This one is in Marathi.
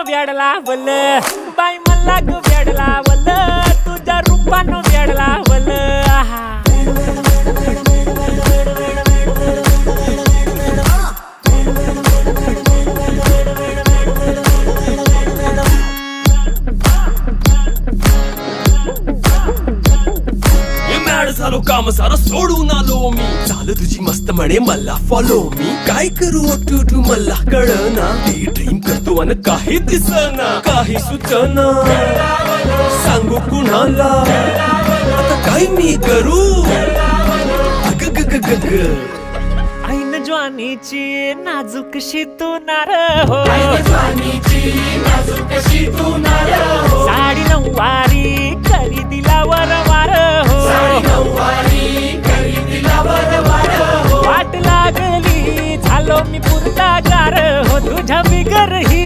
वेडला वल बाई मला ग वेडला वल तुझ्या रूपानं वेडला वल झालो काम सारा सोडून आलो मी झालं तुझी मस्त म्हणे मला फॉलो मी काय करू टू मला कळना ती ड्रीम करतो आणि काही दिसना काही सुचना सांगू कुणाला आता काय मी करू अग ग ग ग ग ऐन ज्वानीची नाजूकशी तू नार हो साडी नऊवारी करी दिला वरवार हो वाट लागली झालो मी पुरता गार हो तुझ्या बिगर ही